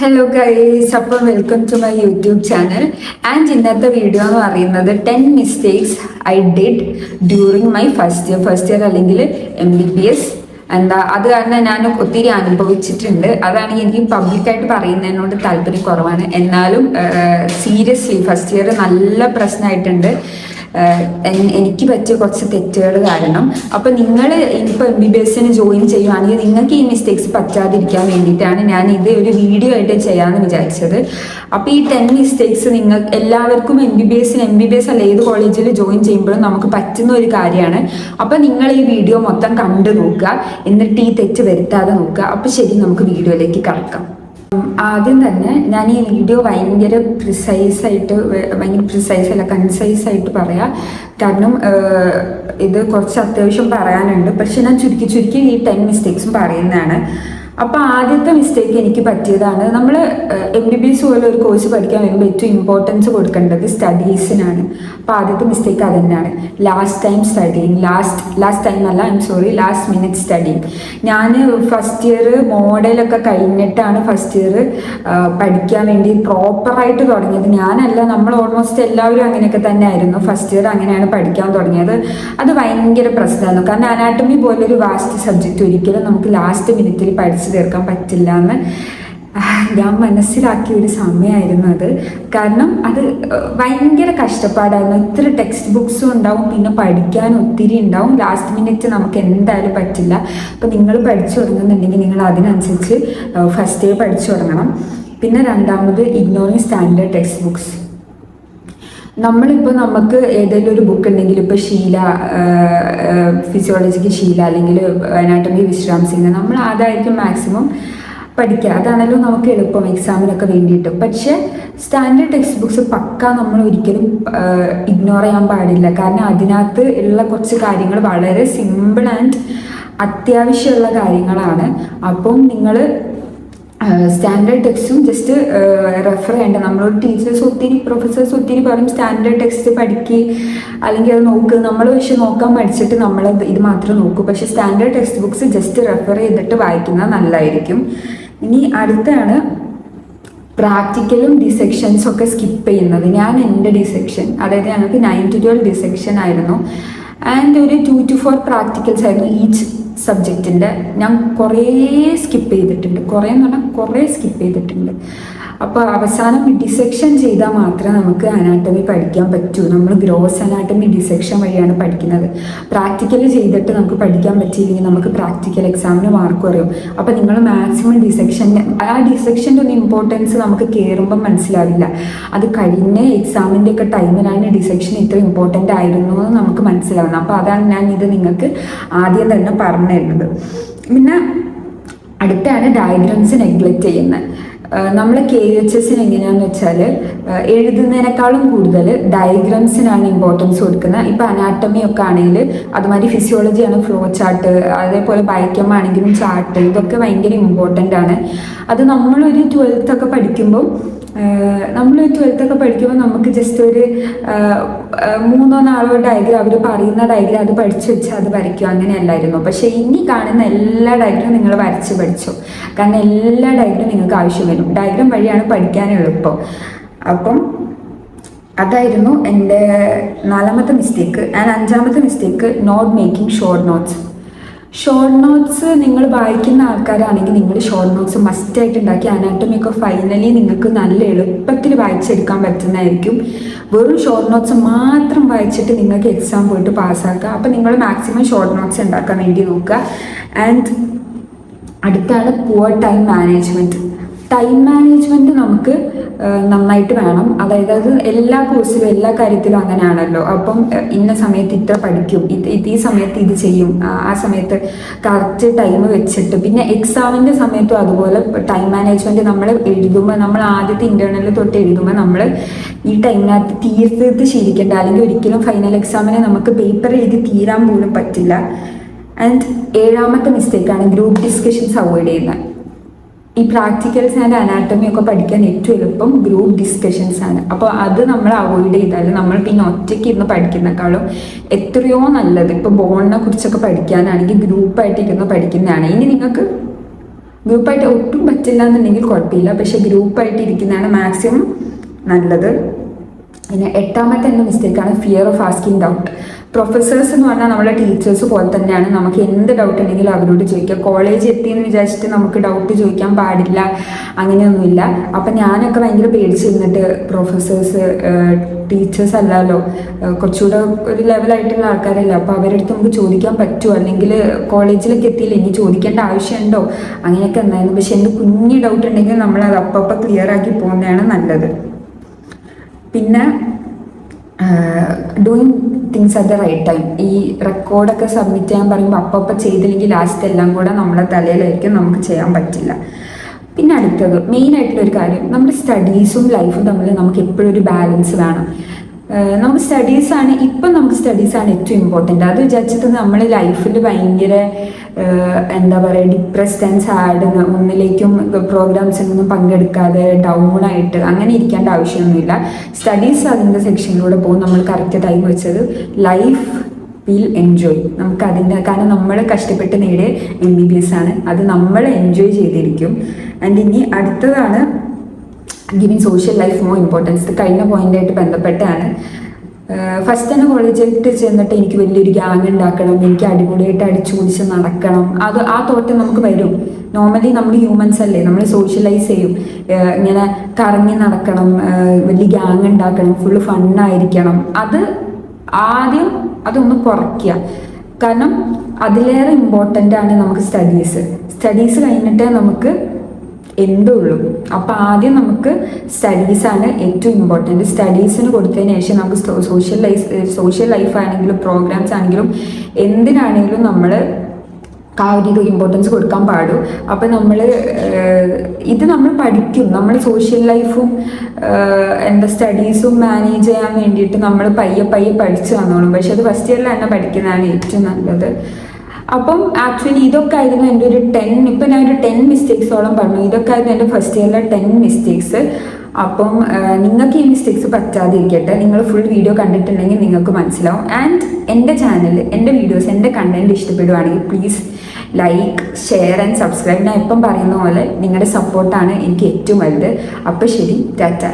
Hello guys, അപ്പം welcome to my YouTube channel. And ഇന്നത്തെ video എന്ന് പറയുന്നത് 10 mistakes I did during my first year അല്ലെങ്കിൽ MBBS. അത് കാരണം ഞാൻ ഒത്തിരി അനുഭവിച്ചിട്ടുണ്ട്. അതാണെങ്കിൽ എനിക്ക് പബ്ലിക്കായിട്ട് പറയുന്നതിനോട് താല്പര്യം കുറവാണ്. എന്നാലും സീരിയസ്ലി ഫസ്റ്റ് ഇയർ നല്ല പ്രശ്നമായിട്ടുണ്ട്. എനിക്ക് പറ്റിയ കുറച്ച് തെറ്റുകൾ കാരണം. അപ്പം നിങ്ങൾ ഇനിയിപ്പോൾ MBBS ജോയിൻ ചെയ്യുവാണെങ്കിൽ നിങ്ങൾക്ക് ഈ മിസ്റ്റേക്സ് പറ്റാതിരിക്കാൻ വേണ്ടിയിട്ടാണ് ഞാൻ ഇത് ഒരു വീഡിയോ ആയിട്ട് ചെയ്യാമെന്ന് വിചാരിച്ചത്. അപ്പോൾ ഈ 10 മിസ്റ്റേക്സ് നിങ്ങൾ എല്ലാവർക്കും MBBS അല്ല ഏത് കോളേജിൽ ജോയിൻ ചെയ്യുമ്പോഴും നമുക്ക് പറ്റുന്ന ഒരു കാര്യമാണ്. അപ്പോൾ നിങ്ങൾ ഈ വീഡിയോ മൊത്തം കണ്ടു നോക്കുക, എന്നിട്ട് ഈ തെറ്റ് വരുത്താതെ നോക്കുക. അപ്പോൾ ശരി, നമുക്ക് വീഡിയോയിലേക്ക് കടക്കാം. ആദ്യം തന്നെ ഞാൻ ഈ വീഡിയോ ഭയങ്കര കൺസൈസായിട്ട് പറയാം. കാരണം ഇത് കുറച്ച് അത്യാവശ്യം പറയാനുണ്ട്. പക്ഷെ ഞാൻ ചുരുക്കി ഈ 10 മിസ്റ്റേക്സും പറയുന്നതാണ്. അപ്പോൾ ആദ്യത്തെ മിസ്റ്റേക്ക് എനിക്ക് പറ്റിയതാണ്. നമ്മൾ MBBS പോലെ ഒരു കോഴ്സ് പഠിക്കാൻ വരുമ്പോൾ ഏറ്റവും ഇമ്പോർട്ടൻസ് കൊടുക്കേണ്ടത് സ്റ്റഡീസിനാണ്. അപ്പോൾ ആദ്യത്തെ മിസ്റ്റേക്ക് അത് തന്നെയാണ്. Last minute studying. ഞാൻ ഫസ്റ്റ് ഇയർ മോഡലൊക്കെ കഴിഞ്ഞിട്ടാണ് ഫസ്റ്റ് ഇയർ പഠിക്കാൻ വേണ്ടി പ്രോപ്പറായിട്ട് തുടങ്ങിയത്. ഞാനല്ല, നമ്മൾ ഓൾമോസ്റ്റ് എല്ലാവരും അങ്ങനെയൊക്കെ തന്നെ ആയിരുന്നു. ഫസ്റ്റ് ഇയർ അങ്ങനെയാണ് പഠിക്കാൻ തുടങ്ങിയത്. അത് ഭയങ്കര പ്രശ്നമായിരുന്നു. കാരണം അനാട്ടമി പോലൊരു വാസ്റ്റ് സബ്ജക്റ്റ് ഒരിക്കലും നമുക്ക് ലാസ്റ്റ് മിനിറ്റിൽ പഠിച്ചു തീർക്കാൻ പറ്റില്ല എന്ന് ഞാൻ മനസ്സിലാക്കിയ ഒരു സമയമായിരുന്നു അത്. കാരണം അത് ഭയങ്കര കഷ്ടപ്പാടായിരുന്നു. ഇത്ര ടെക്സ്റ്റ് ബുക്സും ഉണ്ടാവും, പിന്നെ പഠിക്കാൻ ഒത്തിരി ഉണ്ടാവും. ലാസ്റ്റ് മിനിറ്റ് നമുക്ക് എന്തായാലും പറ്റില്ല. അപ്പം നിങ്ങൾ പഠിച്ചു തുടങ്ങുന്നുണ്ടെങ്കിൽ നിങ്ങൾ അതിനനുസരിച്ച് ഫസ്റ്റ് ഇയർ പഠിച്ചു തുടങ്ങണം. പിന്നെ രണ്ടാമത്, ഇഗ്നോറിങ് സ്റ്റാൻഡേർഡ് ടെക്സ്റ്റ് ബുക്സ്. നമ്മളിപ്പോൾ നമുക്ക് ഏതെങ്കിലും ഒരു ബുക്ക് ഉണ്ടെങ്കിൽ, ഇപ്പോൾ ഷീല, ഫിസിയോളജിക്ക് ഷീല അല്ലെങ്കിൽ അനാട്ടമി വിശ്രാം സിംഗ്, നമ്മൾ അതായിരിക്കും മാക്സിമം പഠിക്കുക. അതാണല്ലോ നമുക്ക് എളുപ്പം എക്സാമിനൊക്കെ വേണ്ടിയിട്ട്. പക്ഷേ സ്റ്റാൻഡേർഡ് ടെക്സ്റ്റ് ബുക്സ് പക്ക നമ്മൾ ഒരിക്കലും ഇഗ്നോർ ചെയ്യാൻ പാടില്ല. കാരണം അതിനകത്ത് ഉള്ള കുറച്ച് കാര്യങ്ങൾ വളരെ സിമ്പിൾ ആൻഡ് അത്യാവശ്യമുള്ള കാര്യങ്ങളാണ്. അപ്പം നിങ്ങൾ സ്റ്റാൻഡേർഡ് ടെക്സ്റ്റും ജസ്റ്റ് റെഫർ ചെയ്യേണ്ട. നമ്മളോട് പ്രൊഫസേഴ്സ് ഒത്തിരി പറയും സ്റ്റാൻഡേർഡ് ടെക്സ്റ്റ് പഠിക്കുക അല്ലെങ്കിൽ അത് നോക്ക്. നമ്മൾ പക്ഷെ നോക്കാൻ പഠിച്ചിട്ട് നമ്മൾ ഇത് മാത്രം നോക്കൂ. പക്ഷെ standard text books just refer ചെയ്തിട്ട് വായിക്കുന്നത് നല്ലതായിരിക്കും. ഇനി അടുത്താണ് പ്രാക്ടിക്കലും ഡിസെക്ഷൻസും ഒക്കെ സ്കിപ്പ് ചെയ്യുന്നത്. ഞാൻ എൻ്റെ ഡിസെക്ഷൻ, അതായത് ഞങ്ങൾക്ക് 9 to 12 ഡിസെക്ഷൻ ആയിരുന്നു. ആൻഡ് ഒരു 2 to 4 പ്രാക്ടിക്കൽസ് ആയിരുന്നു ഈച്ച് സബ്ജക്റ്റിൻ്റെ. ഞാൻ കുറേ സ്കിപ്പ് ചെയ്തിട്ടുണ്ട്. അപ്പോൾ അവസാനം ഡിസെക്ഷൻ ചെയ്താൽ മാത്രമേ നമുക്ക് അനാട്ടമി പഠിക്കാൻ പറ്റൂ. നമ്മൾ ഗ്രോസ് അനാട്ടമി ഡിസെക്ഷൻ വഴിയാണ് പഠിക്കുന്നത്. പ്രാക്ടിക്കൽ ചെയ്തിട്ട് നമുക്ക് പഠിക്കാൻ പറ്റിയില്ലെങ്കിൽ നമുക്ക് പ്രാക്ടിക്കൽ എക്സാമിന് മാർക്ക് കുറയും. അപ്പോൾ നിങ്ങൾ മാക്സിമം ഡിസെക്ഷൻ്റെ ഒരു ഇമ്പോർട്ടൻസ് നമുക്ക് കയറുമ്പം മനസ്സിലാവില്ല. അത് കഴിഞ്ഞ എക്സാമിൻ്റെ ഒക്കെ ടൈമിലാണ് ഡിസെക്ഷൻ ഇത്ര ഇമ്പോർട്ടൻ്റ് ആയിരുന്നു എന്ന് നമുക്ക് മനസ്സിലാവുന്നത്. അപ്പോൾ അതാണ് ഞാൻ ഇത് നിങ്ങൾക്ക് ആദ്യം തന്നെ പറഞ്ഞു തരുന്നത്. പിന്നെ അടുത്താണ് ഡയഗ്രാംസ് നെഗ്ലക്റ്റ് ചെയ്യുന്നത്. നമ്മൾ KHS എങ്ങനെയാണെന്ന് വെച്ചാൽ എഴുതുന്നതിനേക്കാളും കൂടുതൽ ഡയഗ്രാംസിനാണ് ഇമ്പോർട്ടൻസ് കൊടുക്കുന്നത്. ഇപ്പോൾ അനാട്ടമി ഒക്കെ ആണെങ്കിൽ അതുമാതിരി ഫിസിയോളജിയാണ് ഫ്ലോ ചാർട്ട്, അതേപോലെ ബയോകെം ആണെങ്കിലും ചാർട്ട്, ഇതൊക്കെ ഭയങ്കര ഇമ്പോർട്ടൻ്റ് ആണ്. അത് നമ്മളൊരു 12th ഒക്കെ പഠിക്കുമ്പോൾ നമുക്ക് ജസ്റ്റ് ഒരു 3-4 ഡയഗ്രാം അവർ പറയുന്ന ഡയഗ്രാം അത് പഠിച്ചു വെച്ചാൽ അത് വരയ്ക്കും, അങ്ങനെയല്ലായിരുന്നു. പക്ഷേ ഇനി കാണുന്ന എല്ലാ ഡയഗ്രാം നിങ്ങൾ വരച്ച് പഠിച്ചോ. കാരണം എല്ലാ ഡയഗ്രാം നിങ്ങൾക്ക് ആവശ്യം വരും. ഡയഗ്രാം വഴിയാണ് പഠിക്കാൻ എളുപ്പം. അപ്പം അതായിരുന്നു എൻ്റെ 4ാമത്തെ മിസ്റ്റേക്ക്. ആൻഡ് 5ാമത്തെ mistake, not making short notes. നിങ്ങൾ വായിക്കുന്ന ആൾക്കാരാണെങ്കിൽ നിങ്ങൾ ഷോർട്ട് നോട്ട്സ് മസ്റ്റായിട്ട് ഉണ്ടാക്കി അനാട്ടമി ഒക്കെ ഫൈനലി നിങ്ങൾക്ക് നല്ല എളുപ്പത്തിൽ വായിച്ചെടുക്കാൻ പറ്റുന്നതായിരിക്കും. വെറും ഷോർട്ട് നോട്ട്സ് മാത്രം വായിച്ചിട്ട് നിങ്ങൾക്ക് എക്സാം പോയിട്ട് പാസ്സാക്കുക. അപ്പോൾ നിങ്ങൾ മാക്സിമം ഷോർട്ട് നോട്ട്സ് ഉണ്ടാക്കാൻ വേണ്ടി നോക്കുക. ആൻഡ് അടുത്താണ് പുവർ ടൈം മാനേജ്മെൻറ്റ് നമുക്ക് നന്നായിട്ട് വേണം. അതായത് അത് എല്ലാ കോഴ്സിലും എല്ലാ കാര്യത്തിലും അങ്ങനെയാണല്ലോ. അപ്പം ഇന്ന സമയത്ത് ഇത്ര പഠിക്കും, ഈ സമയത്ത് ഇത് ചെയ്യും, ആ സമയത്ത് കറക്റ്റ് ടൈം വെച്ചിട്ട്. പിന്നെ എക്സാമിൻ്റെ സമയത്തും അതുപോലെ ടൈം മാനേജ്മെൻറ്റ് നമ്മൾ എഴുതുമ്പോൾ, നമ്മൾ ആദ്യത്തെ ഇൻറ്റേർണൽ തൊട്ട് എഴുതുമ്പോൾ നമ്മൾ ഈ ടൈമിനകത്ത് തീർത്ത് ശീലിക്കേണ്ട. അല്ലെങ്കിൽ ഒരിക്കലും ഫൈനൽ എക്സാമിന് നമുക്ക് പേപ്പർ എഴുതി തീരാൻ പോലും പറ്റില്ല. ആൻഡ് 7ാമത്തെ മിസ്റ്റേക്കാണ് ഗ്രൂപ്പ് ഡിസ്കഷൻസ് അവോയ്ഡ് ചെയ്യുന്നത്. ഈ പ്രാക്ടിക്കൽസ് ആൻഡ് അനാട്ടമി ഒക്കെ പഠിക്കാൻ ഏറ്റവും എളുപ്പം ഗ്രൂപ്പ് ഡിസ്കഷൻസ് ആണ്. അപ്പോൾ അത് നമ്മൾ അവോയ്ഡ് ചെയ്താൽ നമ്മൾ പിന്നെ ഒറ്റയ്ക്ക് ഇരുന്ന് പഠിക്കുന്നേക്കാളും എത്രയോ നല്ലത്. ഇപ്പോൾ ബോണിനെ കുറിച്ചൊക്കെ പഠിക്കാനാണെങ്കിൽ ഗ്രൂപ്പായിട്ട് ഇരുന്ന് പഠിക്കുന്നതാണ്. ഇനി നിങ്ങൾക്ക് ഗ്രൂപ്പായിട്ട് ഒട്ടും പറ്റില്ല എന്നുണ്ടെങ്കിൽ കുഴപ്പമില്ല, പക്ഷെ ഗ്രൂപ്പായിട്ട് ഇരിക്കുന്നതാണ് മാക്സിമം നല്ലത്. പിന്നെ 8ാമത്തെ എൻ്റെ മിസ്റ്റേക്കാണ് fear of asking doubt. Professors എന്ന് പറഞ്ഞാൽ നമ്മുടെ ടീച്ചേഴ്സ് പോലെ തന്നെയാണ്. നമുക്ക് എന്ത് ഡൗട്ട് ഉണ്ടെങ്കിലും അവരോട് ചോദിക്കാം. കോളേജ് എത്തിയെന്ന് വിചാരിച്ചിട്ട് നമുക്ക് ഡൗട്ട് ചോദിക്കാൻ പാടില്ല, അങ്ങനെയൊന്നുമില്ല. അപ്പം ഞാനൊക്കെ ഭയങ്കര പേടിച്ചിരുന്നിട്ട് പ്രൊഫസേഴ്സ് ടീച്ചേഴ്സ് അല്ലല്ലോ, കുറച്ചുകൂടെ ഒരു ലെവലായിട്ടുള്ള ആൾക്കാരല്ല, അപ്പോൾ അവരുടെ അടുത്ത് നമുക്ക് ചോദിക്കാൻ പറ്റുമോ, അല്ലെങ്കിൽ കോളേജിലേക്ക് എത്തിയില്ല ഇനി ചോദിക്കേണ്ട ആവശ്യമുണ്ടോ, അങ്ങനെയൊക്കെ ഉണ്ടായിരുന്നു. പക്ഷെ എന്ത് കുഞ്ഞ് ഡൗട്ട് ഉണ്ടെങ്കിൽ നമ്മളത് അപ്പം ക്ലിയർ ആക്കി പോകുന്നതാണ് നല്ലത്. പിന്നെ doing things at the right time. ഈ റെക്കോർഡൊക്കെ സബ്മിറ്റ് ചെയ്യാൻ പറയുമ്പോൾ അപ്പം ചെയ്തില്ലെങ്കിൽ ലാസ്റ്റ് എല്ലാം കൂടെ നമ്മളെ തലയിലായിരിക്കും, നമുക്ക് ചെയ്യാൻ പറ്റില്ല. പിന്നെ അടുത്തത് മെയിനായിട്ടുള്ളൊരു കാര്യം, നമ്മുടെ സ്റ്റഡീസും ലൈഫും തമ്മിൽ നമുക്ക് എപ്പോഴും ഒരു ബാലൻസ് വേണം. നമുക്ക് സ്റ്റഡീസാണ് ഇപ്പം നമുക്ക് സ്റ്റഡീസാണ് ഏറ്റവും ഇമ്പോർട്ടൻ്റ്. അത് വിചാരിച്ചിട്ട് നമ്മൾ ലൈഫിൽ ഭയങ്കര എന്താ പറയുക ഡിപ്രസ്ഡ് ആൻഡ് സാഡ്, ഒന്നിലേക്കും പ്രോഗ്രാംസിനൊന്നും പങ്കെടുക്കാതെ ഡൗൺ ആയിട്ട് അങ്ങനെ ഇരിക്കേണ്ട ആവശ്യമൊന്നുമില്ല. സ്റ്റഡീസ് അതിൻ്റെ സെക്ഷനിലൂടെ പോകും. നമ്മൾ കറക്റ്റ് ടൈം വെച്ചത് ലൈഫ് വിൽ എൻജോയ്. നമുക്ക് അതിൻ്റെ കാരണം നമ്മൾ കഷ്ടപ്പെട്ട് നേടിയ MBBS ആണ്, അത് നമ്മൾ എൻജോയ് ചെയ്തിരിക്കും. ആൻഡ് ഇനി അടുത്തതാണ് giving social life more importance. ഇത് കഴിഞ്ഞ പോയിന്റായിട്ട് ബന്ധപ്പെട്ടാണ്. ഫസ്റ്റ് തന്നെ കോളേജിൽ ചെന്നിട്ട് എനിക്ക് വലിയൊരു ഗ്യാങ് ഉണ്ടാക്കണം, എനിക്ക് അടിപൊളിയായിട്ട് അടിച്ചു കുടിച്ച് നടക്കണം, ആ തോട്ട് നമുക്ക് വരും. നോർമലി നമ്മൾ ഹ്യൂമൻസ് അല്ലേ, നമ്മൾ സോഷ്യലൈസ് ചെയ്യും, ഇങ്ങനെ കറങ്ങി നടക്കണം, വലിയ ഗ്യാങ് ഉണ്ടാക്കണം, ഫുള്ള് ഫണ്ണായിരിക്കണം. അത് ആദ്യം അതൊന്ന് കുറയ്ക്കുക. കാരണം അതിലേറെ ഇമ്പോർട്ടൻ്റ് ആണ് നമുക്ക് സ്റ്റഡീസ് കഴിഞ്ഞിട്ടേ നമുക്ക് എന്തുള്ളൂ. അപ്പം ആദ്യം നമുക്ക് സ്റ്റഡീസാണ് ഏറ്റവും ഇമ്പോർട്ടൻറ്റ്. സ്റ്റഡീസിന് കൊടുത്തതിന് ശേഷം നമുക്ക് സോഷ്യൽ ലൈഫ് ആണെങ്കിലും പ്രോഗ്രാംസ് ആണെങ്കിലും എന്തിനാണെങ്കിലും നമ്മൾ ആ ഒരു ഇമ്പോർട്ടൻസ് കൊടുക്കാൻ പാടും. അപ്പം ഇത് നമ്മൾ പഠിക്കും, നമ്മൾ സോഷ്യൽ ലൈഫും സ്റ്റഡീസും മാനേജ് ചെയ്യാൻ വേണ്ടിയിട്ട് നമ്മൾ പയ്യെ പഠിച്ചു വന്നോളും. പക്ഷെ അത് ഫസ്റ്റ് ഇയറിൽ തന്നെ പഠിക്കുന്നതാണ് ഏറ്റവും നല്ലത്. അപ്പം ആക്ച്വലി ഇതൊക്കെ ആയിരുന്നു എൻ്റെ ഒരു ഇപ്പം ഞാൻ ഒരു 10 മിസ്റ്റേക്സോളം പറഞ്ഞു. ഇതൊക്കെ ആയിരുന്നു എൻ്റെ ഫസ്റ്റ് ഇയറിലെ 10 മിസ്റ്റേക്സ്. അപ്പം നിങ്ങൾക്ക് ഈ മിസ്റ്റേക്സ് പറ്റാതിരിക്കട്ടെ. നിങ്ങൾ ഫുൾ വീഡിയോ കണ്ടിട്ടുണ്ടെങ്കിൽ നിങ്ങൾക്ക് മനസ്സിലാവും. ആൻഡ് എൻ്റെ ചാനൽ, എൻ്റെ വീഡിയോസ്, എൻ്റെ കണ്ടന്റ് ഇഷ്ടപ്പെടുവാണെങ്കിൽ please like, share and subscribe. ഞാൻ എപ്പം പറയുന്ന പോലെ നിങ്ങളുടെ സപ്പോർട്ടാണ് എനിക്ക് ഏറ്റവും വലുത്. അപ്പോൾ ശരി, ടാറ്റ.